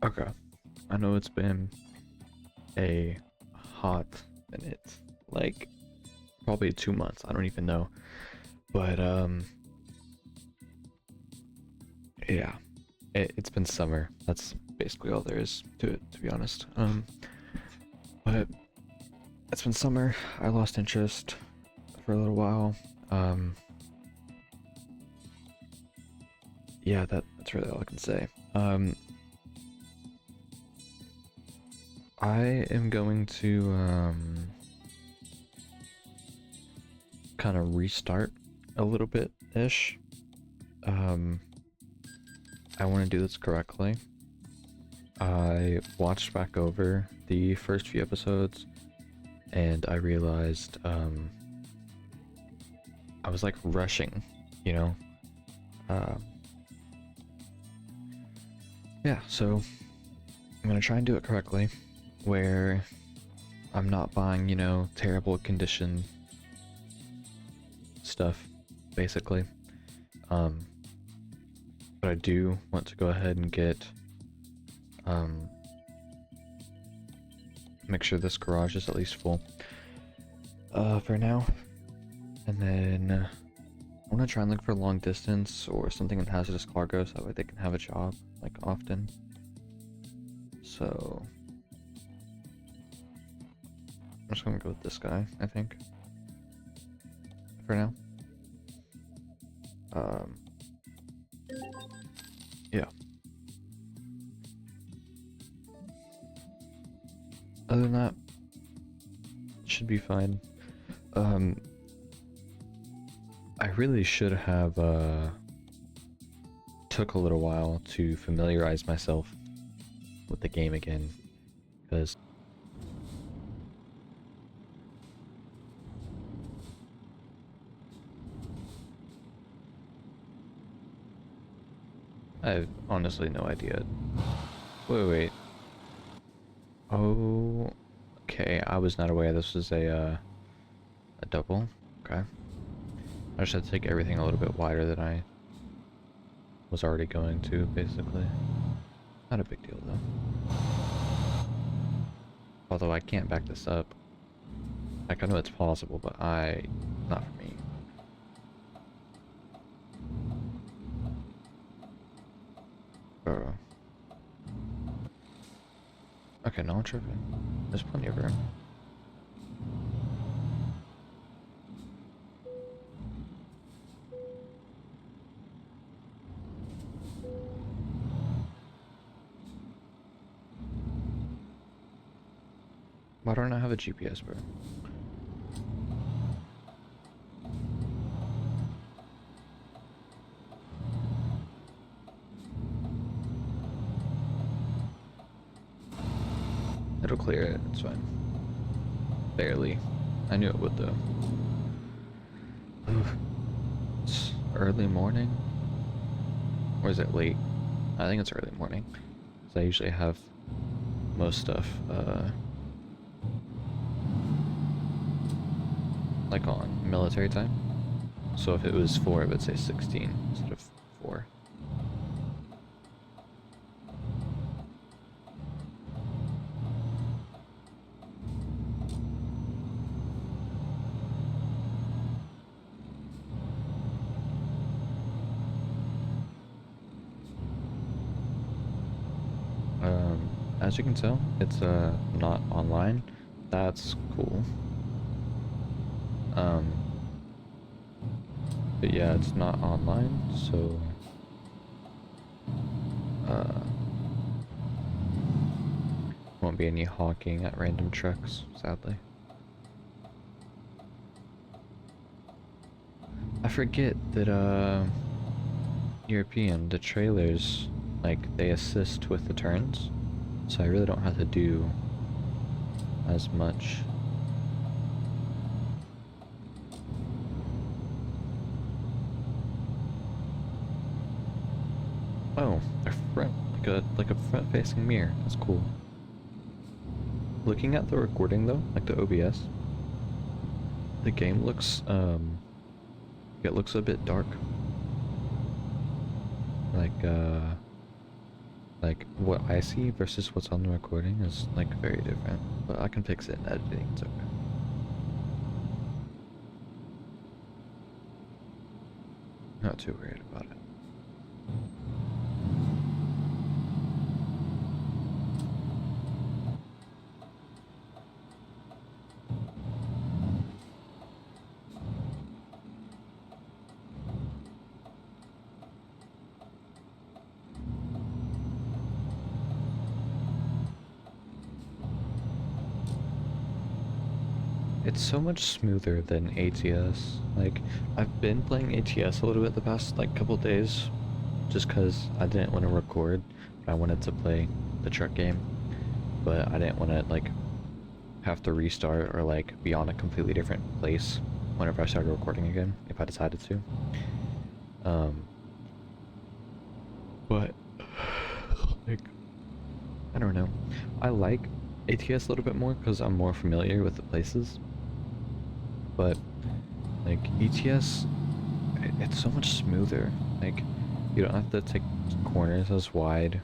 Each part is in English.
Okay. I know it's been a hot minute, like probably 2 months. I don't even know, but yeah, it's been summer. That's basically all there is to it, to be honest. But it's been summer. I lost interest for a little while. Yeah, that's really all I can say. I am going to kind of restart a little bit ish. I want to do this correctly. I watched back over the first few episodes and I realized I was like rushing, you know. Yeah, so I'm gonna try and do it correctly, where I'm not buying, you know, terrible condition stuff, basically. But I do want to go ahead and get, make sure this garage is at least full, for now. And then I want to try and look for long distance or something in hazardous cargo so that way they can have a job, like, often. So I'm just gonna go with this guy, I think, for now. Yeah. Other than that, it should be fine. I really should have took a little while to familiarize myself with the game again, because I have honestly no idea. Wait. Oh, okay. I was not aware this was a double. Okay. I just had to take everything a little bit wider than I was already going to, basically. Not a big deal, though. Although I can't back this up. Like, I know it's possible, but not for me. Okay, no one tripping. There's plenty of room. Why don't I have a GPS, bro? It'll clear it, it's fine. Barely. I knew it would, though. Oof. It's early morning? Or is it late? I think it's early morning. Because I usually have most stuff, like on military time. So if it was 4, it would say 16 instead of 4. As you can tell, it's not online. That's cool. But yeah, it's not online, so won't be any honking at random trucks, sadly. I forget that European, the trailers, like, they assist with the turns, so I really don't have to do as much. Oh, a front, like a front-facing mirror. That's cool. Looking at the recording though, like the OBS, the game looks it looks a bit dark. Like like what I see versus what's on the recording is like very different, but I can fix it in editing, it's okay. Not too worried about it. It's so much smoother than ATS. Like, I've been playing ATS a little bit the past, like, couple days, just because I didn't want to record, but I wanted to play the truck game, but I didn't want to, like, have to restart or, like, be on a completely different place whenever I started recording again, if I decided to. But, like, I don't know. I like ATS a little bit more because I'm more familiar with the places. But, like, ETS, it's so much smoother. Like, you don't have to take corners as wide.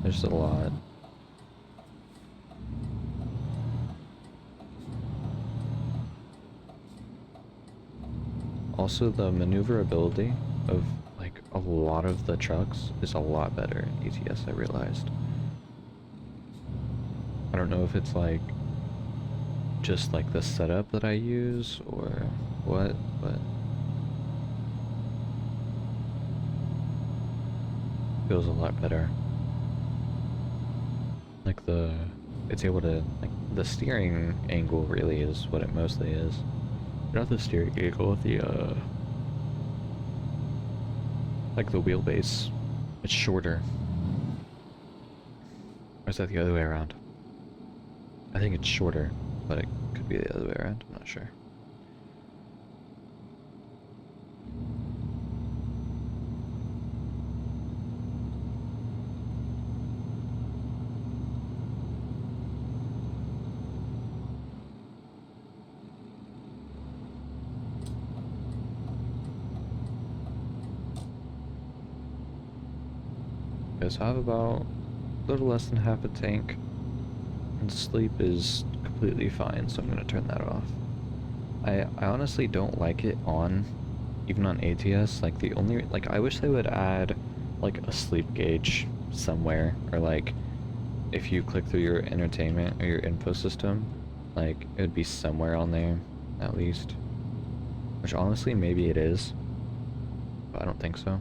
There's a lot. Also, the maneuverability of, like, a lot of the trucks is a lot better in ETS, I realized. I don't know if it's, like, just like the setup that I use or what, but it feels a lot better. Like it's able to, like, the steering angle really is what it mostly is. Not the steering angle, like the wheelbase. It's shorter. Or is that the other way around? I think it's shorter, but it could be the other way around, I'm not sure. Okay, so I have about a little less than half a tank, and sleep is completely fine, so I'm gonna turn that off. I honestly don't like it on, even on ATS. Like, the only, like, I wish they would add, like, a sleep gauge somewhere, or, like, if you click through your entertainment or your info system, like, it would be somewhere on there, at least. Which, honestly, maybe it is, but I don't think so.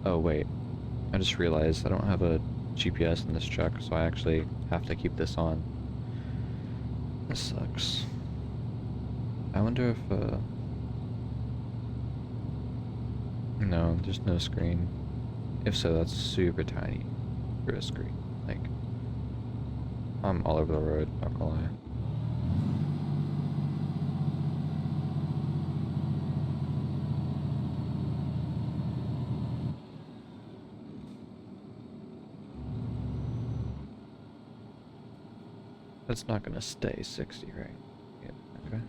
Oh, wait. I just realized I don't have a GPS in this truck, so I actually have to keep this on. This sucks. I wonder if, no, there's no screen. If so, that's super tiny for a screen. Like, I'm all over the road, not gonna lie. That's not gonna stay 60, right? Yeah, okay.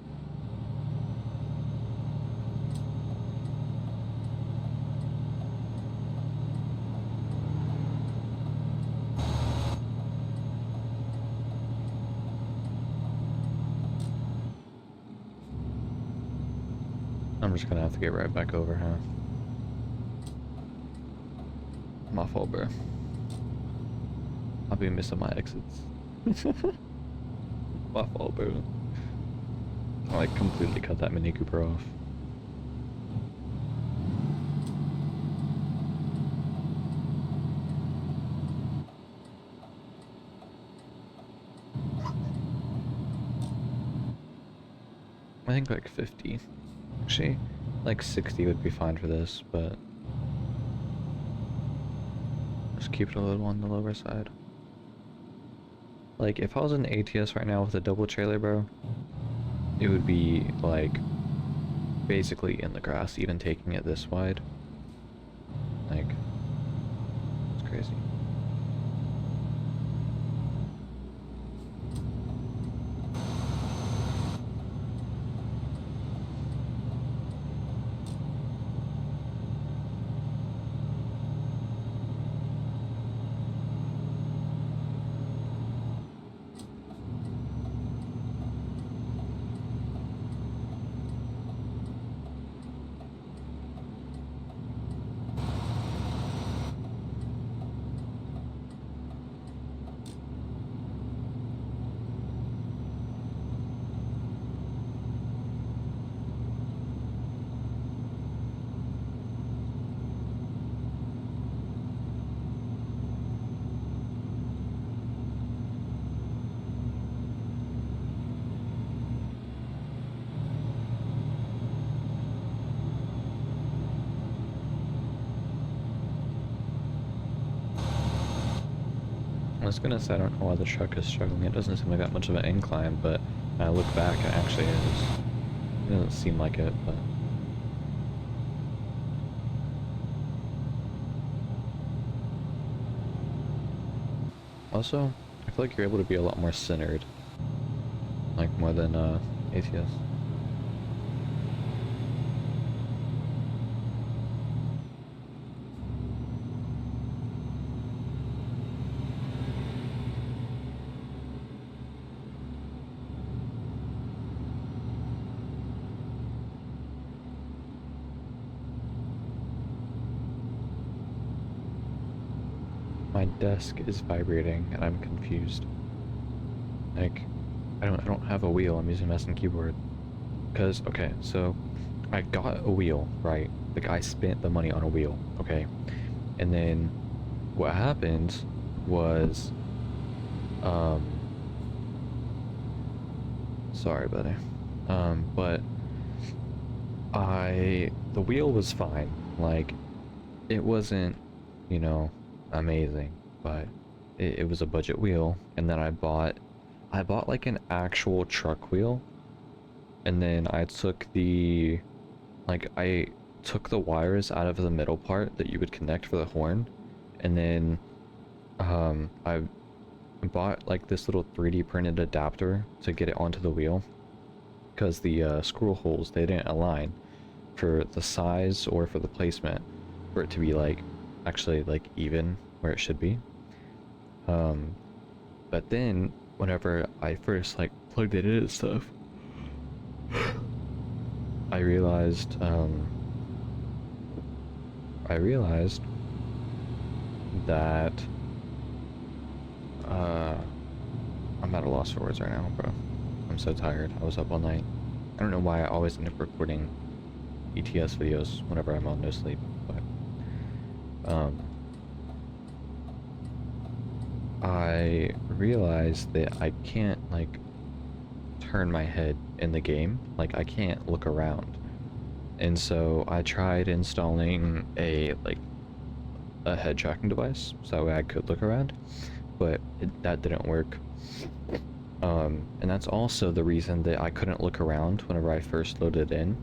I'm just gonna have to get right back over, huh? My fault, bro. I'll be missing my exits. My fault, bro. I, like, completely cut that Mini Cooper off. I think like 50. Actually, like 60 would be fine for this, but just keep it a little on the lower side. Like, if I was in ATS right now with a double trailer, bro, it would be, like, basically in the grass, even taking it this wide. Like, it's crazy. I was gonna say, I don't know why the truck is struggling. It doesn't seem like that much of an incline, but when I look back, it actually is. It doesn't seem like it, but... Also, I feel like you're able to be a lot more centered. Like, more than, ATS. My desk is vibrating and I'm confused. Like, I don't have a wheel, I'm using mouse and keyboard. Cause, okay, so I got a wheel, right? The guy spent the money on a wheel, okay? And then what happened was, sorry buddy. But the wheel was fine. Like, it wasn't, you know, amazing, but it was a budget wheel. And then I bought like an actual truck wheel, and then I took the wires out of the middle part that you would connect for the horn, and then I bought like this little 3D printed adapter to get it onto the wheel, because the screw holes, they didn't align for the size or for the placement for it to be like actually like even where it should be. But then whenever I first like plugged it in and stuff, I realized that I'm at a loss for words right now, bro. I'm so tired. I was up all night. I don't know why I always end up recording ETS videos whenever I'm on no sleep, but I realized that I can't like turn my head in the game. Like, I can't look around. And so I tried installing a head tracking device so that way I could look around, but that didn't work. And that's also the reason that I couldn't look around whenever I first loaded in,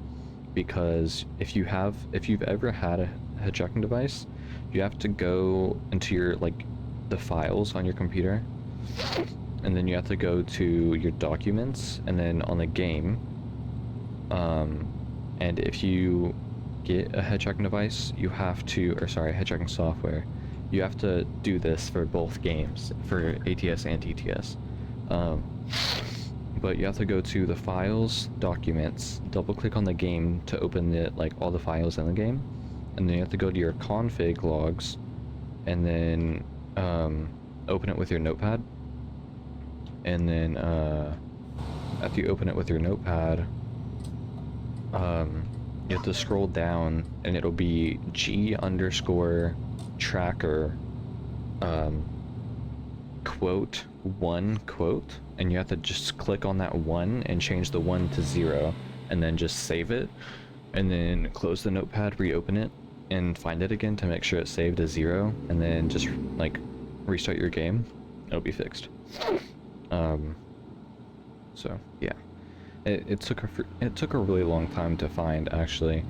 because if you've ever had a head tracking device, you have to go into your the files on your computer, and then you have to go to your documents, and then on the game, and if you get a head tracking device, you have to, or sorry, head tracking software, you have to do this for both games, for ATS and TTS. But you have to go to the files, documents, double click on the game to open all the files in the game, and then you have to go to your config logs, and then open it with your notepad, and then after you open it with your notepad, you have to scroll down, and it'll be G_tracker quote 1 quote, and you have to just click on that 1 and change the 1 to 0, and then just save it, and then close the notepad, reopen it, and find it again to make sure it's saved as 0, and then just restart your game. It'll be fixed. So yeah, it took a really long time to find, actually,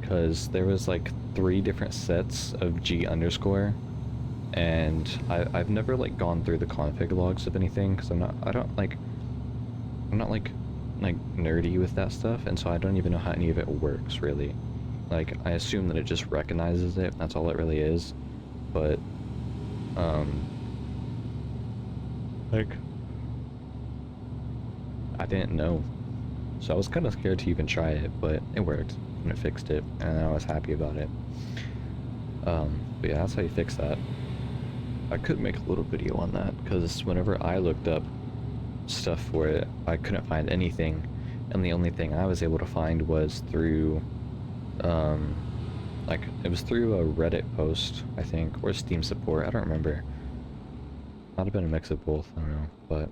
because there was 3 different sets of G_, and I've never gone through the config logs of anything, because I'm not nerdy with that stuff, and so I don't even know how any of it works, really. I assume that it just recognizes it, that's all it really is, but I didn't know, so I was kind of scared to even try it, but it worked, and it fixed it, and I was happy about it. But yeah, that's how you fix that. I could make a little video on that, because whenever I looked up stuff for it, I couldn't find anything, and the only thing I was able to find was through, it was through a Reddit post, I think, or Steam support, I don't remember. Might have been a mix of both, I don't know, but,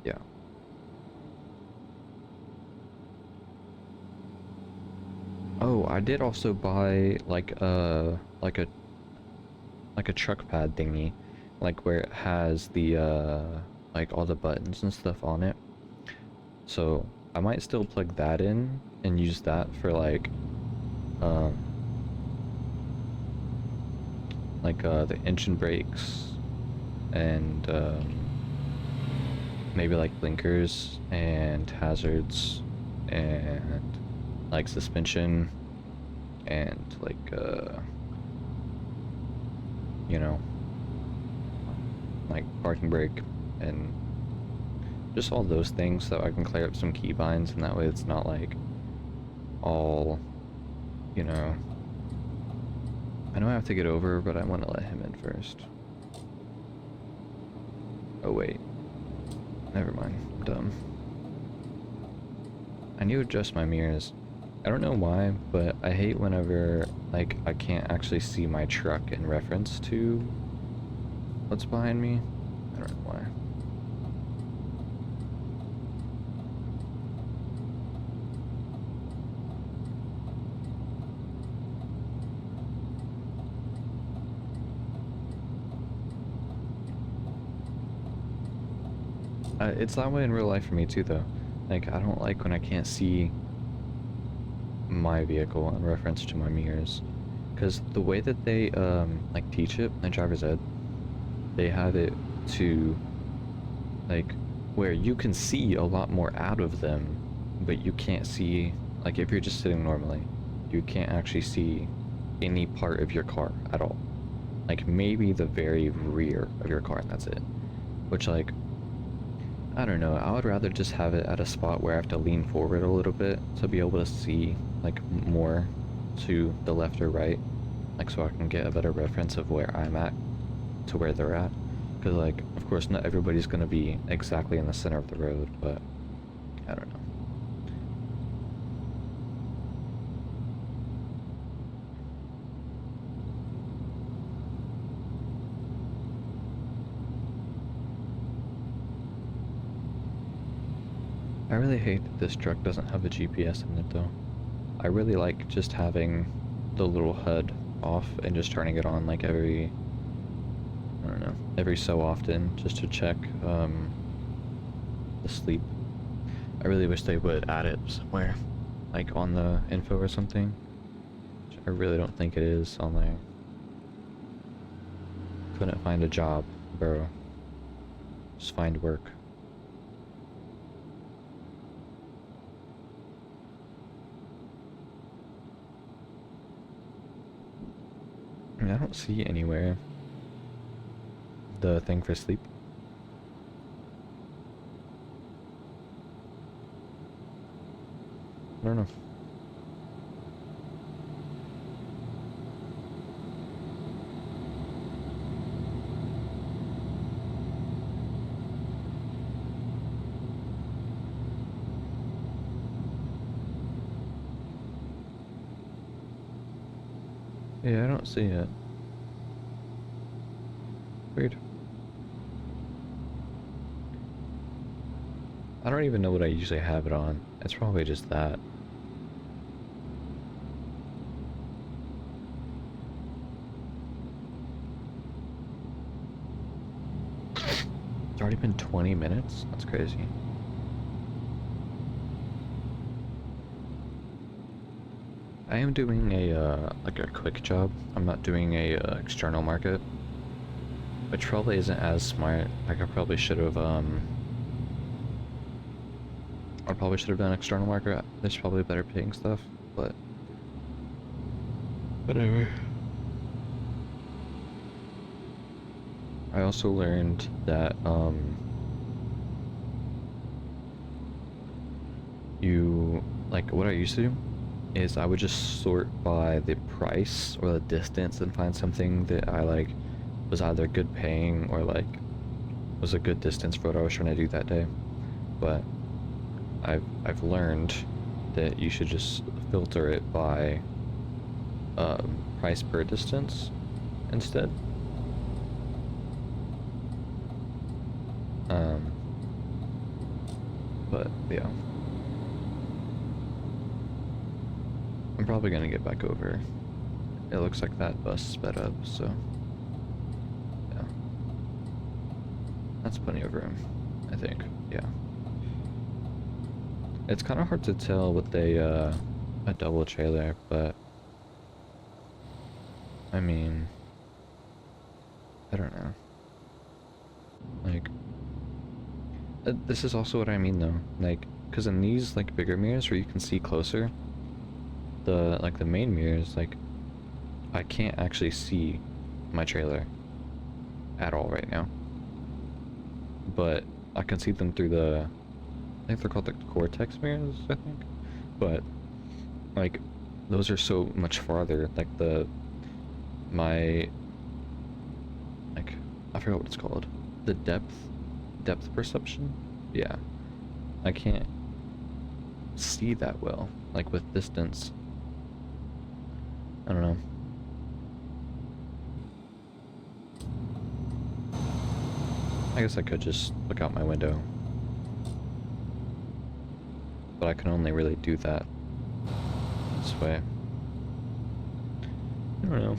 yeah. Oh, I did also buy, like a truck pad thingy, like where it has the like all the buttons and stuff on it. So I might still plug that in and use that for um the engine brakes and maybe like blinkers and hazards and like suspension and like you know, like parking brake and just all those things, so I can clear up some keybinds, and that way it's not like all, you know. I know I have to get over, but I want to let him in first. Oh wait, never mind, I'm dumb. I need to adjust my mirrors. I don't know why, but I hate whenever like I can't actually see my truck in reference to what's behind me. I don't know why. It's that way in real life for me too, though. Like, I don't like when I can't see my vehicle in reference to my mirrors. Because the way that they, like, teach it in driver's ed, they have it to, like, where you can see a lot more out of them, but you can't see, like, if you're just sitting normally, you can't actually see any part of your car at all. Like, maybe the very rear of your car, and that's it. Which, like, I don't know, I would rather just have it at a spot where I have to lean forward a little bit to be able to see, like, more to the left or right, like, so I can get a better reference of where I'm at to where they're at. Because, like, of course, not everybody's going to be exactly in the center of the road, but I don't know. I really hate that this truck doesn't have a GPS in it, though. I really like just having the little HUD off and just turning it on like every, I don't know, every so often, just to check the sleep. I really wish they would add it somewhere, like on the info or something. Which I really don't think it is on there. Couldn't find a job, bro. Just find work. I don't see anywhere the thing for sleep. I don't know. Yeah, I don't see it. Weird. I don't even know what I usually have it on. It's probably just that. It's already been 20 minutes? That's crazy. I am doing a, like a quick job. I'm not doing a external market. Which probably isn't as smart. Like I probably should have, I probably should have done external market. There's probably better paying stuff, but whatever. I also learned that, like what I used to do is I would just sort by the price or the distance and find something that I like was either good paying or like was a good distance for what I was trying to do that day. But I've learned that you should just filter it by price per distance instead. But yeah, I'm probably gonna get back over. It looks like that bus sped up, so That's plenty of room, I think. Yeah. It's kind of hard to tell with a double trailer, but I mean, I don't know. Like, this is also what I mean though. Like, because in these like bigger mirrors where you can see closer, the main mirrors, like, I can't actually see my trailer at all right now. But I can see them through I think they're called the Cortex mirrors, I think. But like, those are so much farther. Like my like, I forgot what it's called. The depth perception. Yeah, I can't see that well. Like with distance. I don't know. I guess I could just look out my window. But I can only really do that this way. I don't know.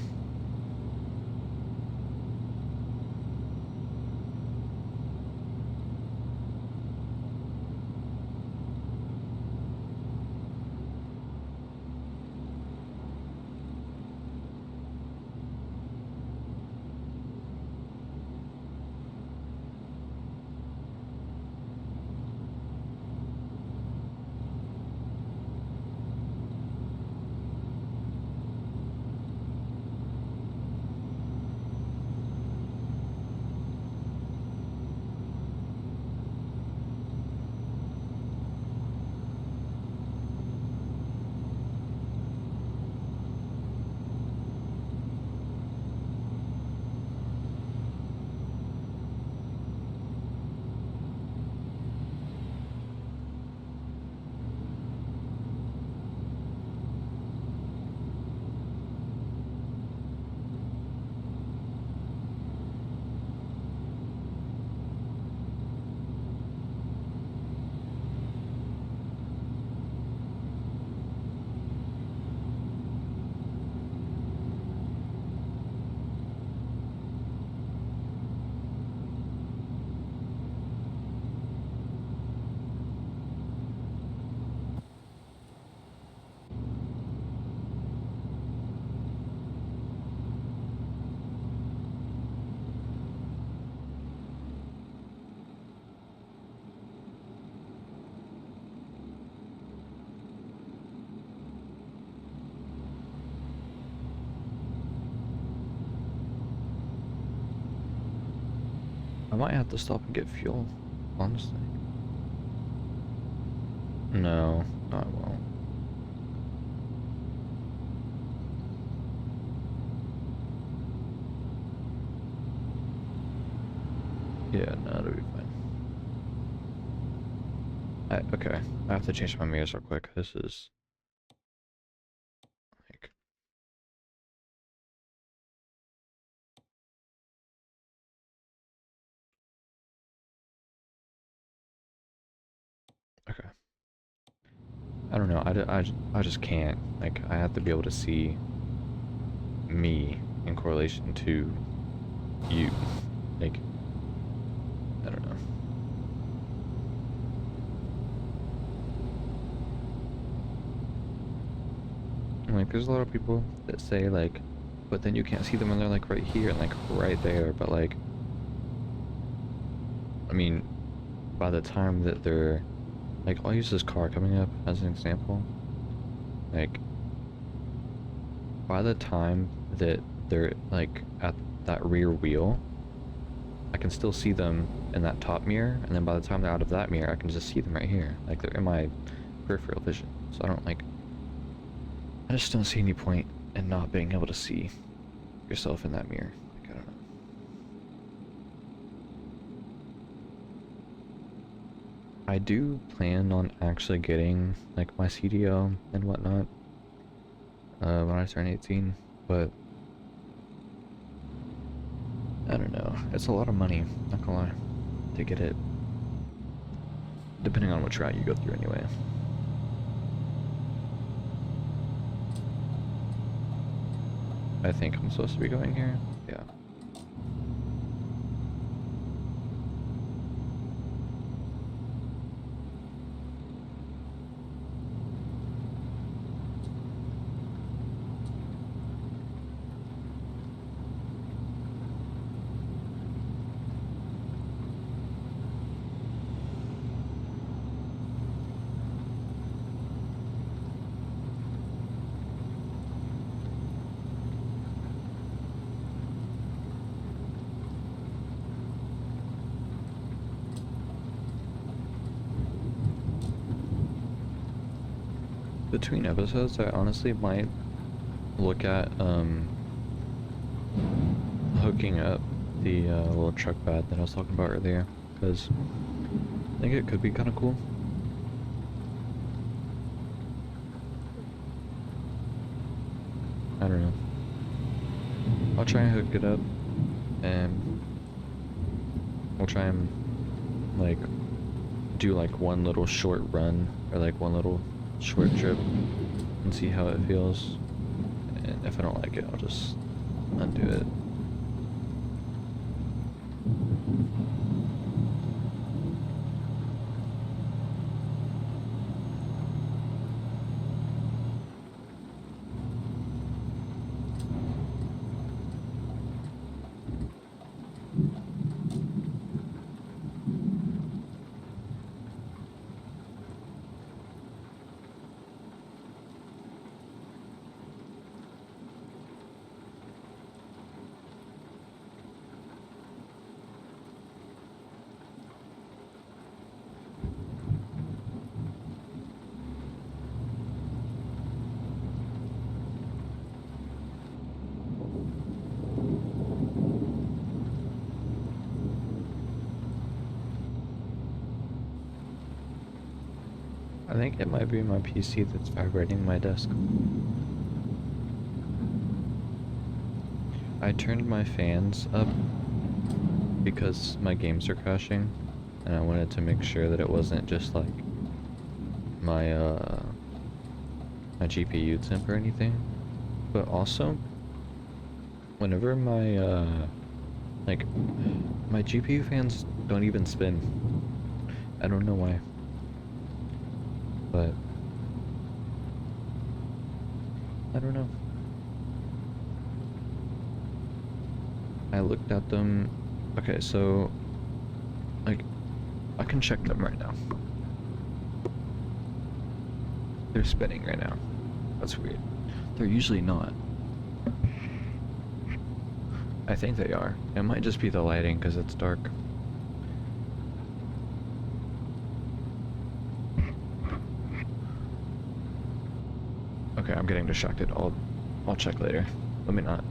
I might have to stop and get fuel, honestly. No, I won't. Yeah, no, it'll be fine. Okay, I have to change my mirrors real quick. This is like, okay. I don't know. I just can't. Like, I have to be able to see me in correlation to you. Like, I don't know. Like, there's a lot of people that say, like, but then you can't see them when they're, like, right here and, like, right there. But, like, I mean, by the time that they're, like, I'll use this car coming up as an example. Like, by the time that they're, like, at that rear wheel, I can still see them in that top mirror, and then by the time they're out of that mirror, I can just see them right here. Like, they're in my peripheral vision. So I don't, like, I just don't see any point in not being able to see yourself in that mirror. Like, I don't know. I do plan on actually getting, like, my CDO and whatnot when I turn 18, but I don't know. It's a lot of money, not gonna lie, to get it. Depending on which route you go through anyway. I think I'm supposed to be going here. Yeah. between episodes, I honestly might look at hooking up the little truck bed that I was talking about earlier, because I think it could be kind of cool. I don't know. I'll try and hook it up, and we'll try and like do like one little short run or like one little short trip and see how it feels. And if I don't like it, I'll just undo it. I think it might be my PC that's vibrating my desk. I turned my fans up because my games are crashing, and I wanted to make sure that it wasn't just like my my GPU temp or anything. But also, whenever my like my GPU fans don't even spin. I don't know why. But I don't know. I looked at them. Okay, so like I can check them right now. They're spinning right now. That's weird. They're usually not. I think they are. It might just be the lighting because it's dark. Okay, I'm getting distracted. I'll check later. Let me not.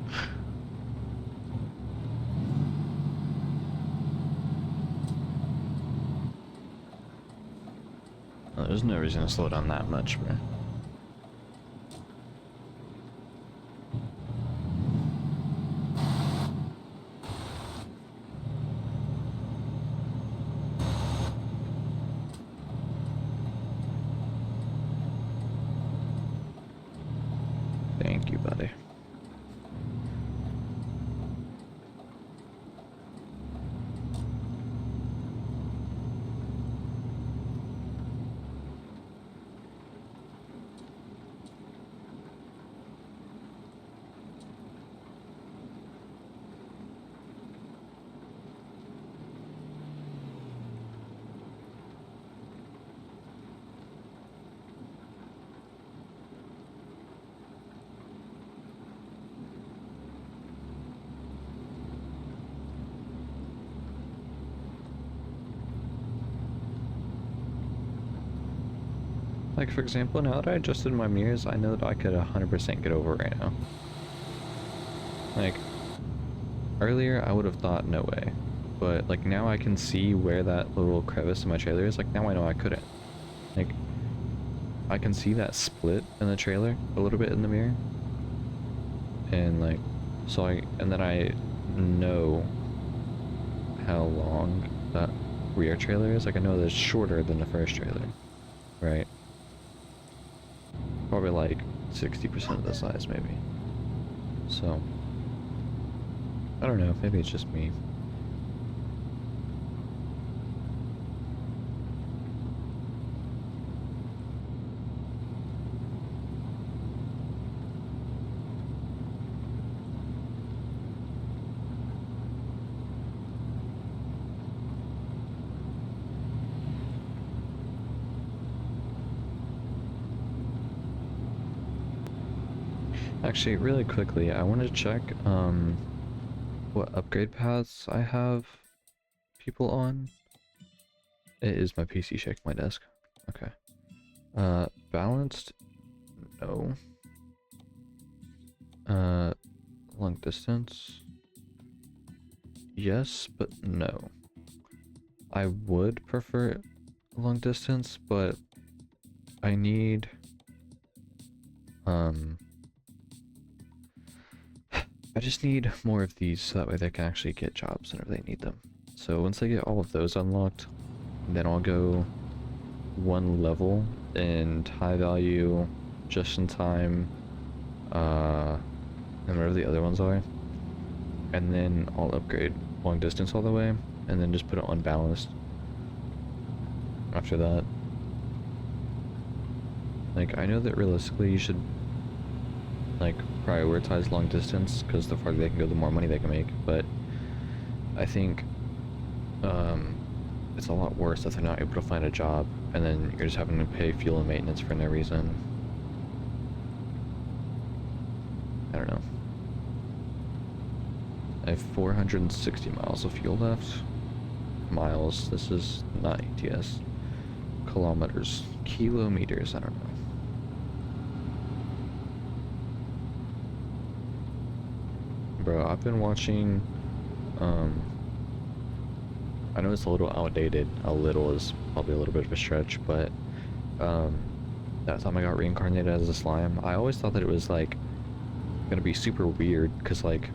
Oh, there's no reason to slow down that much, bro. Thank you, buddy. Like, for example, now that I adjusted my mirrors, I know that I could 100% get over right now. Like, earlier I would have thought no way. But, like, now I can see where that little crevice in my trailer is. Like, now I know I couldn't. Like, I can see that split in the trailer a little bit in the mirror. And, like, so and then I know how long that rear trailer is. Like, I know that it's shorter than the first trailer. Right? Probably like 60% of the size, maybe. So, I don't know, maybe it's just me. Actually, really quickly, I want to check what upgrade paths I have people on. It is my PC shaking my desk. Okay. Balanced No. Long distance. Yes, but no. I would prefer long distance, but I need I just need more of these so that way they can actually get jobs whenever they need them. So once I get all of those unlocked, then I'll go one level in high value, just in time, and whatever the other ones are. And then I'll upgrade long distance all the way, and then just put it on balanced after that. Like, I know that realistically you should, like, prioritize long distance, because the farther they can go, the more money they can make, but I think, it's a lot worse if they're not able to find a job, and then you're just having to pay fuel and maintenance for no reason. I don't know. I have 460 miles of fuel left. Miles, this is not ATS. Kilometers. Kilometers, I don't know. Bro, I've been watching, I know it's a little outdated. A little is probably a little bit of a stretch, but, that time I got reincarnated as a slime, I always thought that it was, like, gonna be super weird, because, like,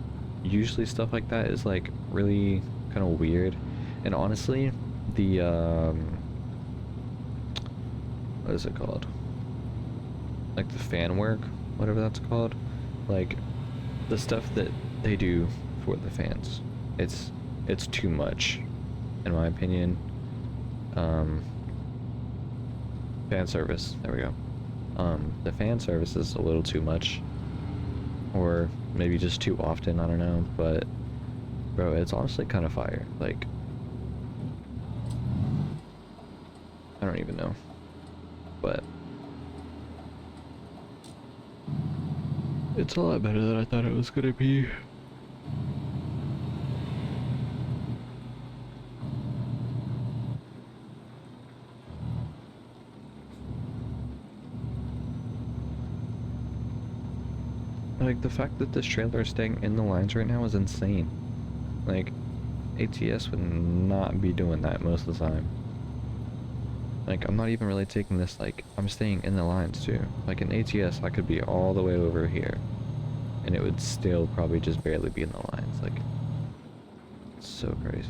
usually stuff like that is, like, really kind of weird. And honestly, the, what is it called? Like, the fan work, whatever that's called. Like, the stuff that they do for the fans, it's too much, in my opinion. Fan service, there we go. The fan service is a little too much, or maybe just too often, I don't know, but bro, it's honestly kind of fire. Like, I don't even know, but it's a lot better than I thought it was gonna be. Like, the fact that this trailer is staying in the lines right now is insane. Like, ATS would not be doing that most of the time. Like, I'm not even really taking this, like, I'm staying in the lines too. Like, in ATS, I could be all the way over here, and it would still probably just barely be in the lines. Like, it's so crazy.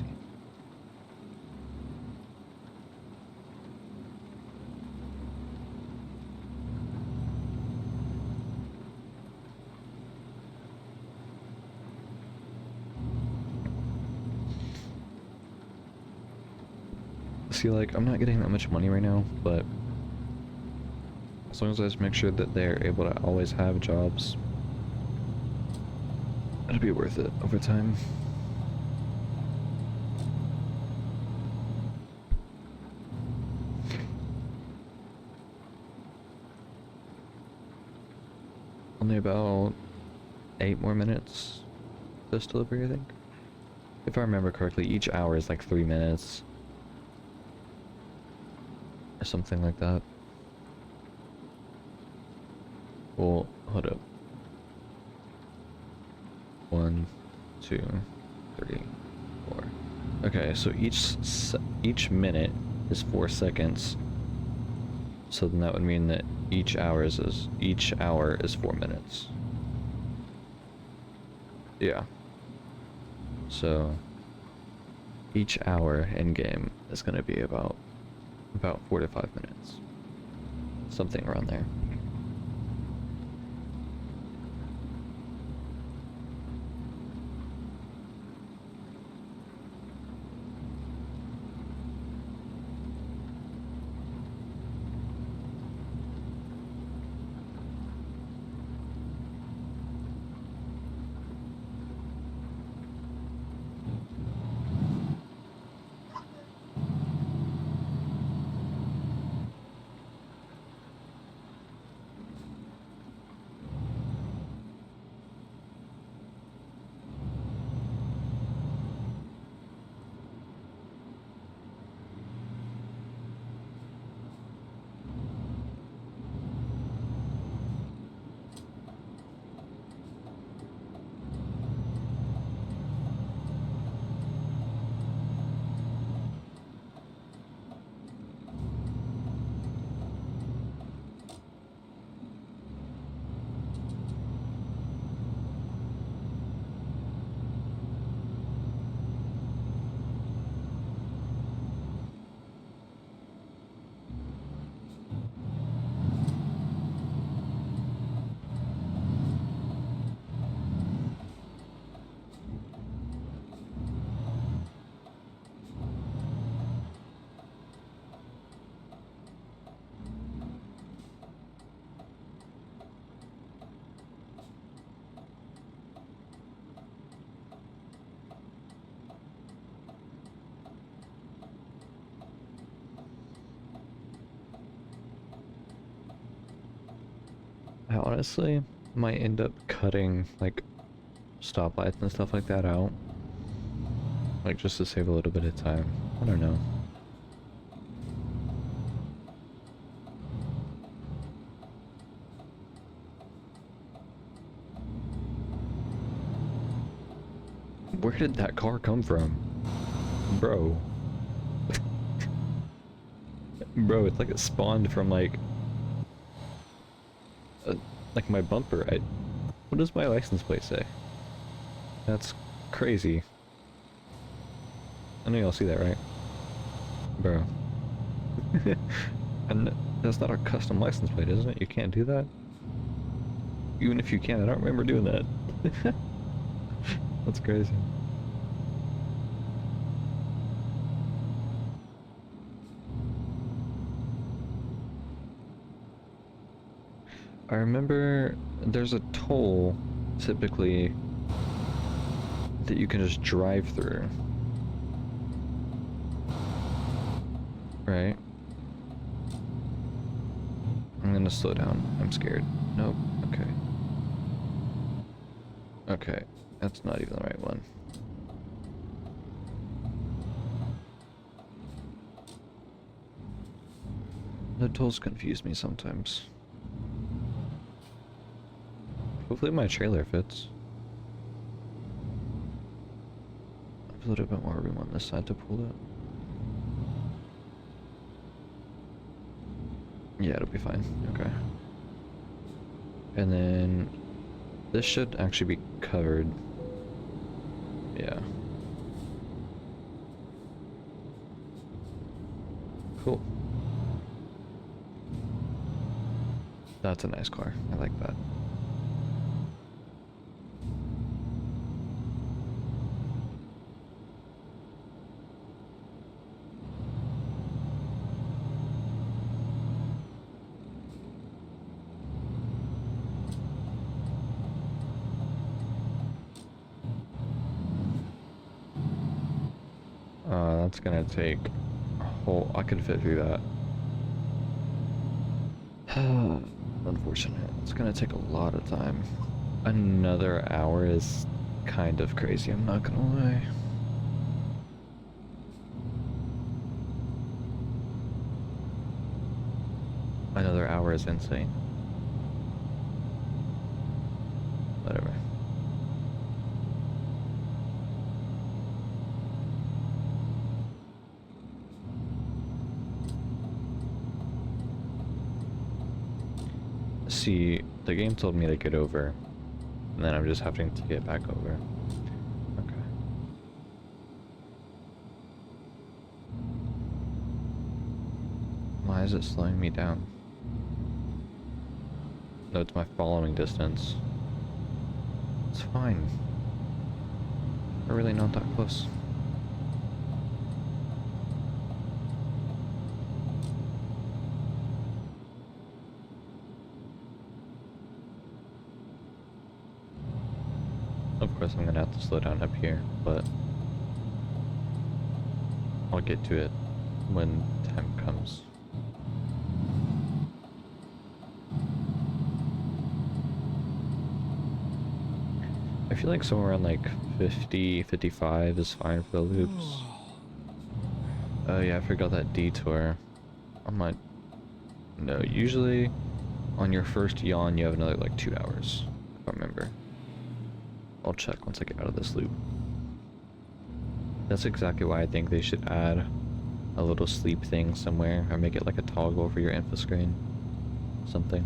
See, like, I'm not getting that much money right now, but as long as I just make sure that they're able to always have jobs, it'll be worth it over time. Only about 8 more minutes this delivery, I think. If I remember correctly, each hour is like 3 minutes. Or something like that. Well, hold up. 1, 2, 3, 4. Okay, so each minute is 4 seconds. So then that would mean that each hour is 4 minutes. Yeah. So each hour in game is going to be about 4 to 5 minutes. Something around there. honestly might end up cutting like stoplights and stuff like that out. Like just to save a little bit of time. I don't know. Where did that car come from? Bro. Bro, it's like it spawned from like my bumper. What does my license plate say? That's crazy. I know y'all see that, right? Bro. And that's not a custom license plate, isn't it? You can't do that? Even if you can, I don't remember doing that. That's crazy. I remember there's a toll, typically, that you can just drive through. Right? I'm gonna slow down. I'm scared. Nope. Okay. Okay. That's not even the right one. The tolls confuse me sometimes. Hopefully my trailer fits. I have a little bit more room on this side to pull it. Yeah, it'll be fine. Okay. And then this should actually be covered. Yeah. Cool. That's a nice car. I like that. That's gonna take a whole... I could fit through that. Unfortunate. It's gonna take a lot of time. Another hour is kind of crazy, I'm not gonna lie. Another hour is insane. Whatever. See, the game told me to get over, and then I'm just having to get back over. Okay. Why is it slowing me down? No, it's my following distance. It's fine. We're really not that close. Of course I'm gonna have to slow down up here, but I'll get to it when time comes. I feel like somewhere around like 50, 55 is fine for the loops. Oh yeah, I forgot that detour. No, usually on your first yawn you have another like 2 hours, if I remember. I'll check once I get out of this loop. That's exactly why I think they should add a little sleep thing somewhere, or make it like a toggle for your info screen. Something.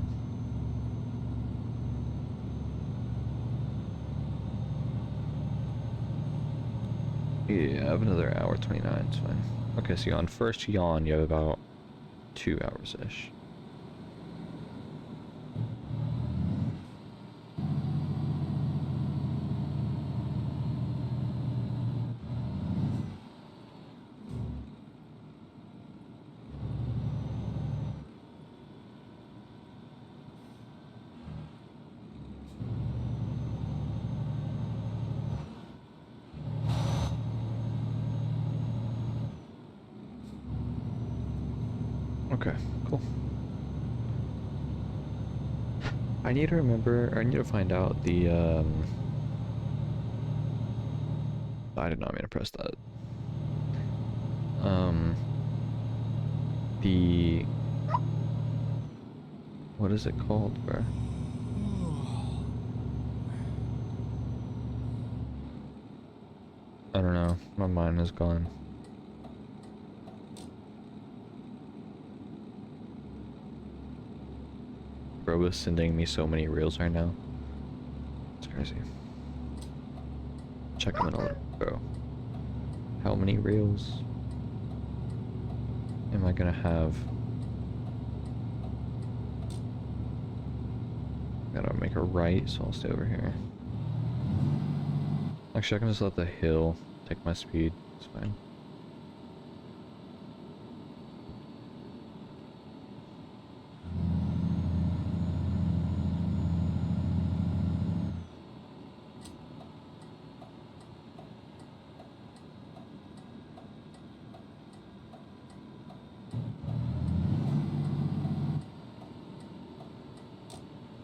Yeah, I have another hour 29, it's fine. Okay, so on first yawn you have about 2 hours-ish. Okay, cool. I need to remember, or I need to find out the, I did not mean to press that. The, what is it called, bro? I don't know, my mind is gone. Bro is sending me so many reels right now. It's crazy. Check them in a little, bro. How many reels am I gonna have? Gotta make a right, so I'll stay over here. Actually, I can just let the hill take my speed. It's fine.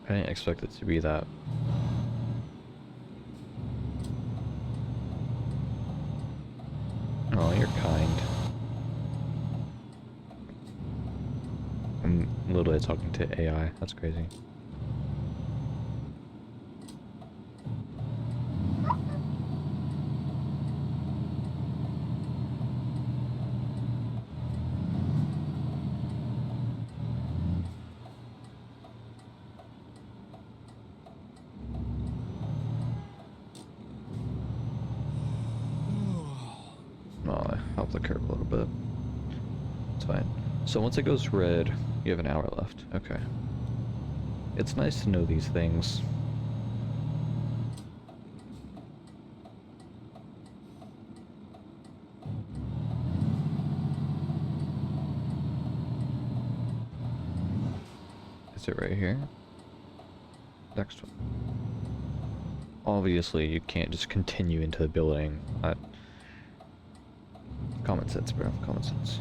I didn't expect it to be that. Oh, you're kind. I'm literally talking to AI. That's crazy. Help the curve a little bit. It's fine. So once it goes red, you have an hour left. Okay. It's nice to know these things. Is it right here? Next one. Obviously, you can't just continue into the building. Common sense, bro. Common sense.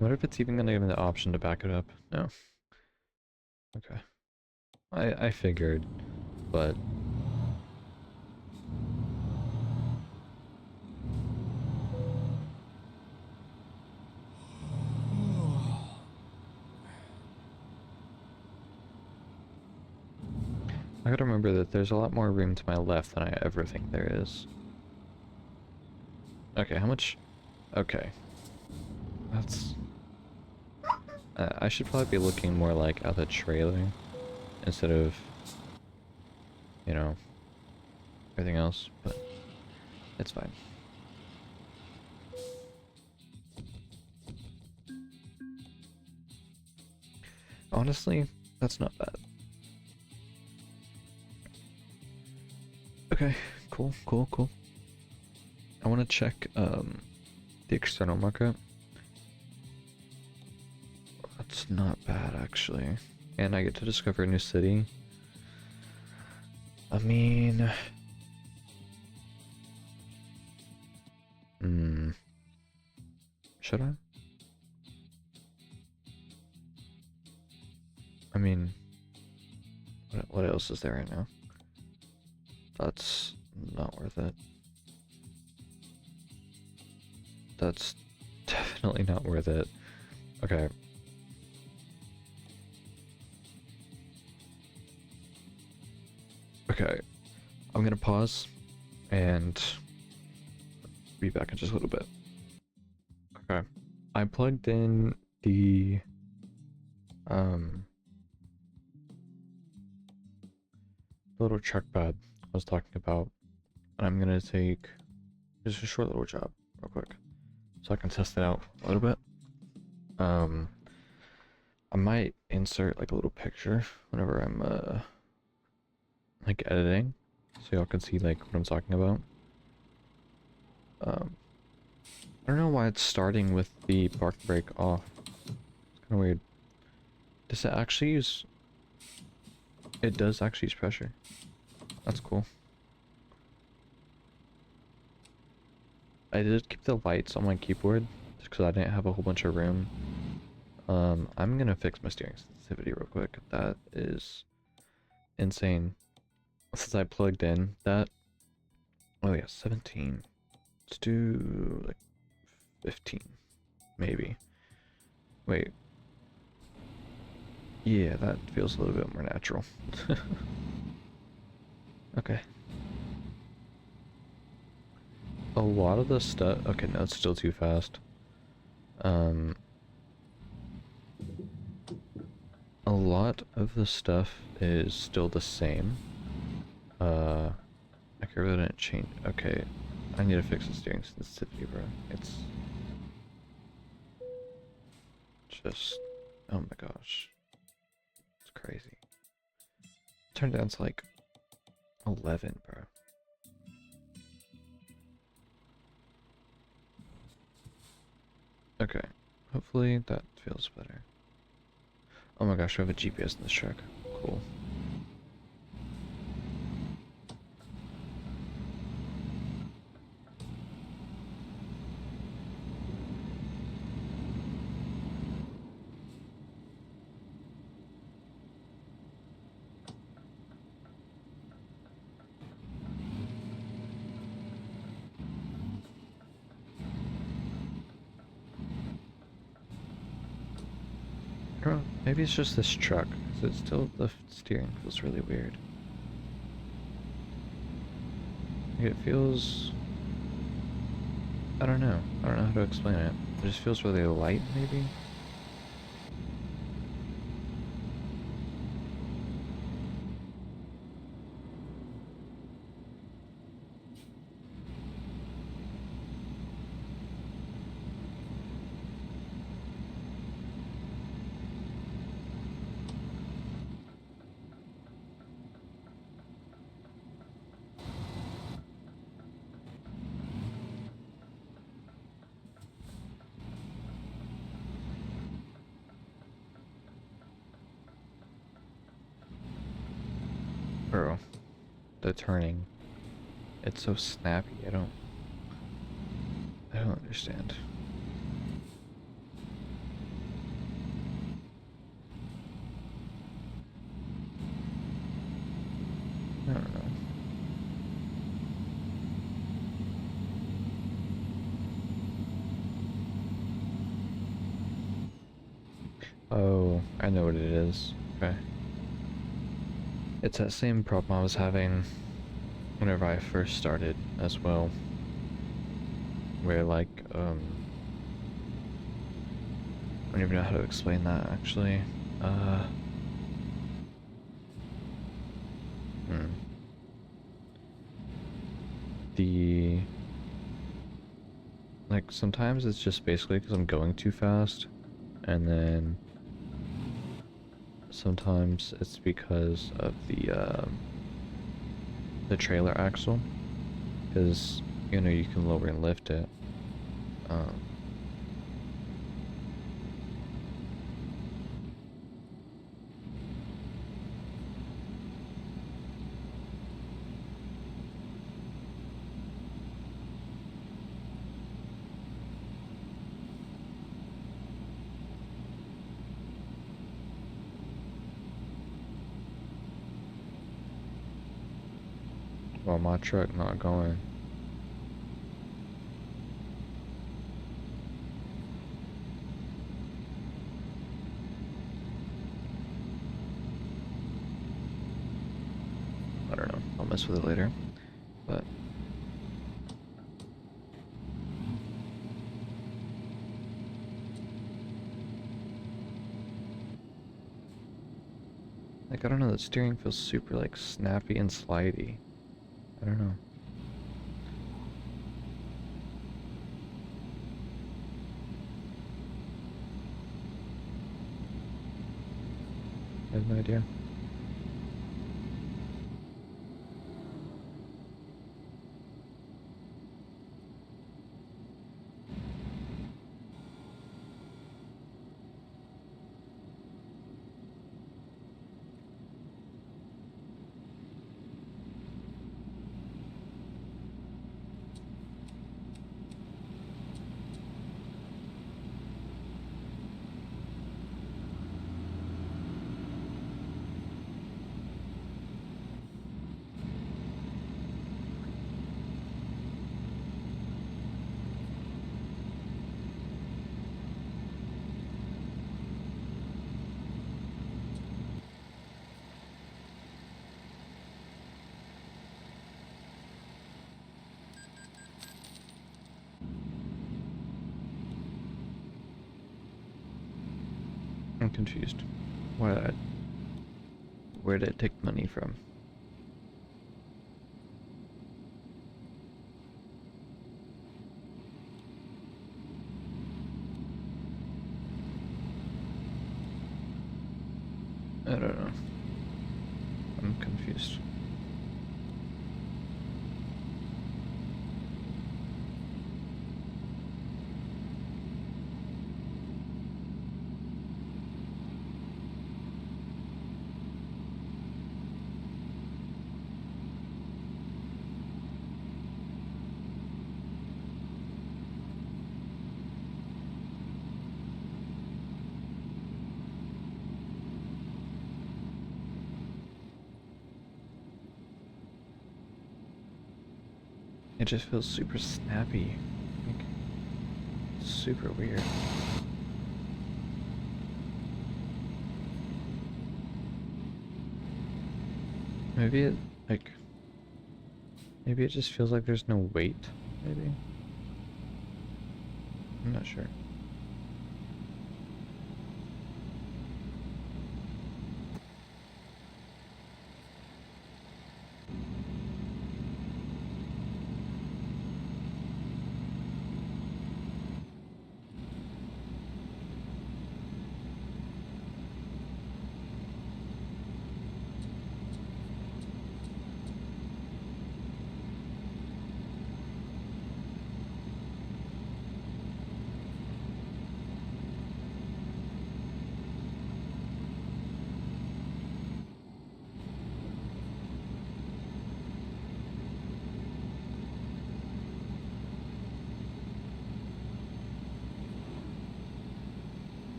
What if it's even gonna give me the option to back it up? No. Okay. I figured, but I gotta remember that there's a lot more room to my left than I ever think there is. Okay, how much? Okay. That's... I should probably be looking more like at the trailer instead of, you know, everything else, but it's fine. Honestly, that's not bad. Okay, cool. I want to check the external market. That's not bad, actually. And I get to discover a new city. I mean... Should I? I mean... What else is there right now? That's not worth it. That's definitely not worth it. Okay. Okay. I'm gonna pause and be back in just a little bit. Okay. I plugged in the little trackpad I was talking about, and I'm gonna take just a short little job real quick. so I can test it out a little bit. I might insert like a little picture whenever I'm like editing, so y'all can see like what I'm talking about. I don't know why it's starting with the park brake off. It's kind of weird. Does it actually use... It does actually use pressure. That's cool. I did keep the lights on my keyboard just because I didn't have a whole bunch of room. I'm gonna fix my steering sensitivity real quick. That is insane. Since I plugged in that... Oh yeah, 17. Let's do like 15, maybe. Wait. Yeah, that feels a little bit more natural. Okay. A lot of the stuff... Okay, no, it's still too fast. A lot of the stuff is still the same. I really didn't change... Okay, I need to fix the steering sensitivity, bro. It's... just... Oh my gosh. It's crazy. Turned down to like 11, bro. Okay, hopefully that feels better. Oh my gosh, I have a GPS in this truck. Cool. I don't know, maybe it's just this truck, because it's still, the steering feels really weird. Like it feels... I don't know how to explain it. It just feels really light, maybe? Bro, the turning. It's so snappy, I don't understand. I don't know. Oh, I know what it is. Okay. It's that same problem I was having whenever I first started as well. Where like, I don't even know how to explain that actually. The... Like, sometimes it's just basically because I'm going too fast, and then sometimes it's because of the trailer axle, because, you know, you can lower and lift it. Well, my truck not going. I don't know. I'll mess with it later. But like, I don't know, the steering feels super like snappy and slidey. I don't know. I have no idea. I'm confused. Where did it take money from? I don't know. I'm confused. It just feels super snappy. Like, super weird. Maybe it, like... Maybe it just feels like there's no weight, maybe? I'm not sure.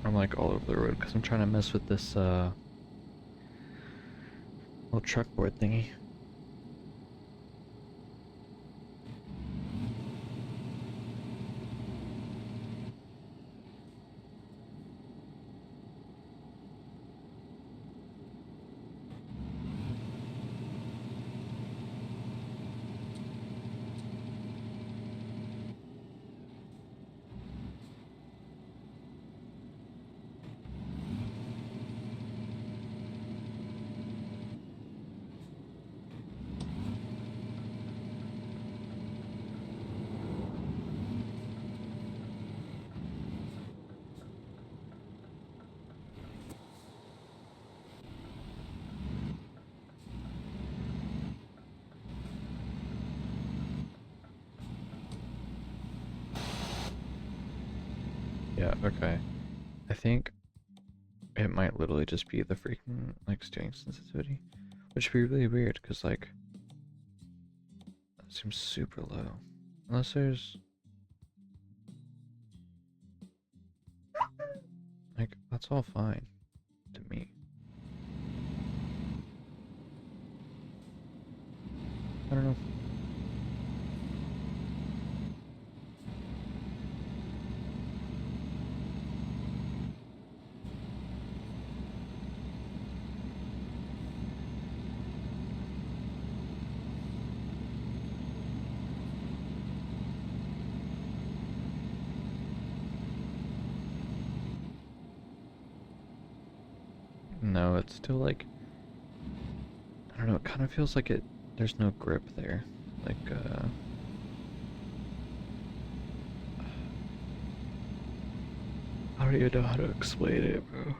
I'm like all over the road because I'm trying to mess with this little truck board thingy. Yeah, okay. I think it might literally just be the freaking, like, steering sensitivity. Which would be really weird, because, like, that seems super low. Unless there's... Like, that's all fine to me. I don't know. No, it's still like, I don't know, it kind of feels like there's no grip there. Like, I don't even know how to explain it, bro.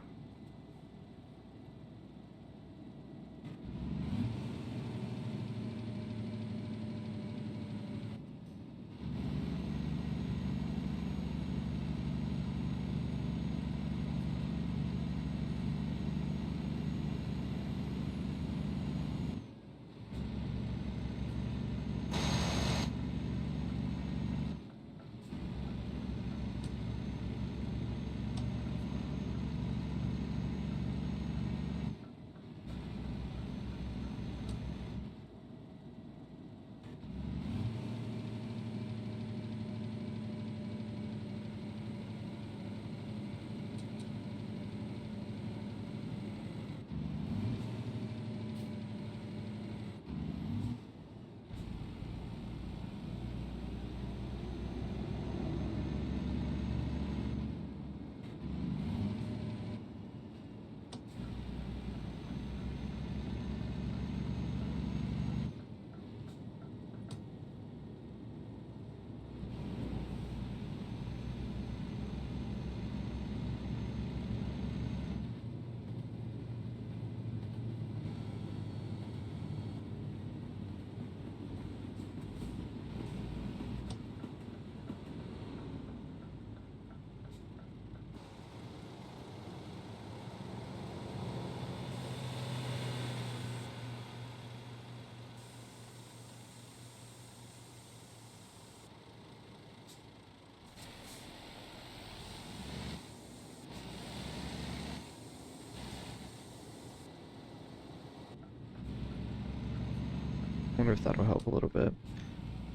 I wonder if that'll help a little bit.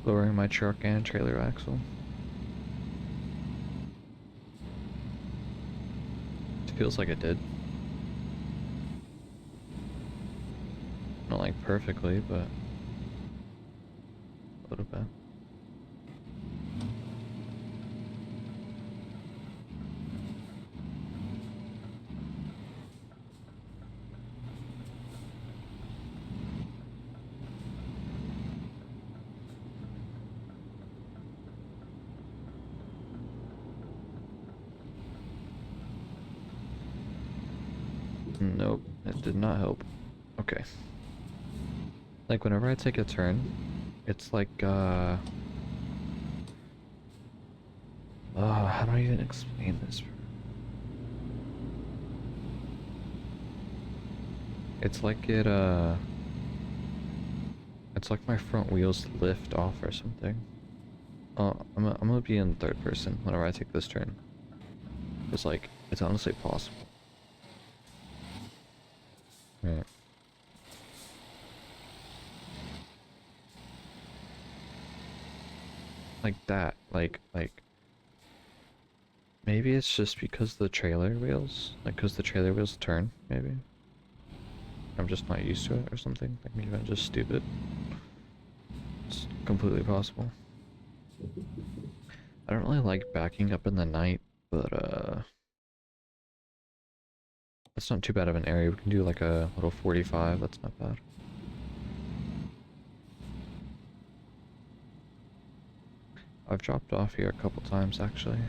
Lowering my truck and trailer axle. It feels like it did. Not like perfectly, but a little bit. Nope, it did not help. Okay. Like whenever I take a turn, it's like how do I even explain this? It's like it's like my front wheels lift off or something. I'm gonna be in third person whenever I take this turn. It's like, it's honestly possible. Right. Like that, like, maybe it's just because the trailer wheels, like, because the trailer wheels turn, maybe. I'm just not used to it or something. Like, maybe I'm just stupid. It's completely possible. I don't really like backing up in the night, but, that's not too bad of an area. We can do like a little 45, that's not bad. I've dropped off here a couple times, actually.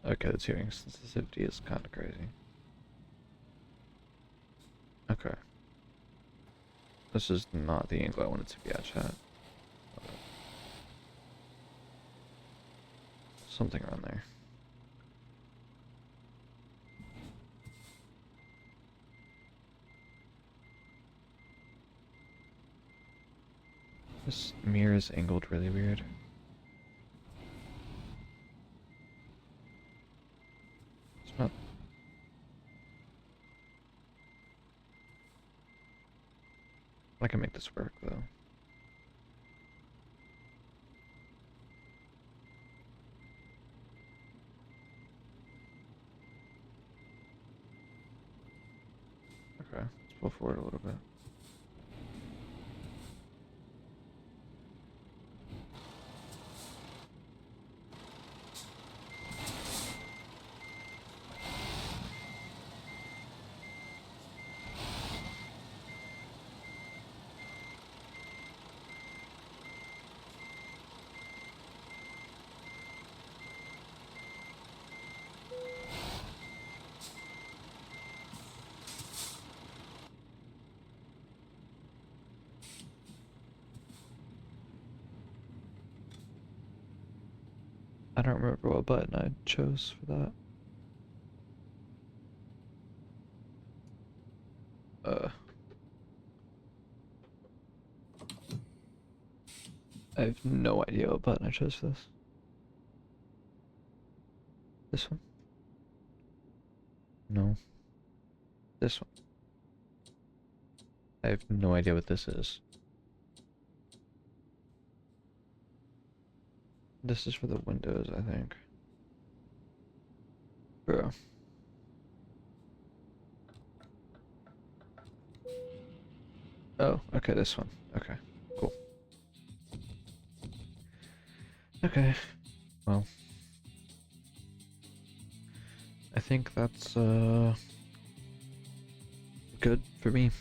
Okay, the tuning sensitivity is kind of crazy. Okay. This is not the angle I wanted to be at, chat. Something around there. This mirror is angled really weird. It's not... I can make this work, though. Okay, let's pull forward a little bit. I don't remember what button I chose for that. I have no idea what button I chose for this. This one? No. This one. I have no idea what this is. This is for the windows, I think. Bro. Oh, okay, this one. Okay, cool. Okay, well. I think that's, good for me.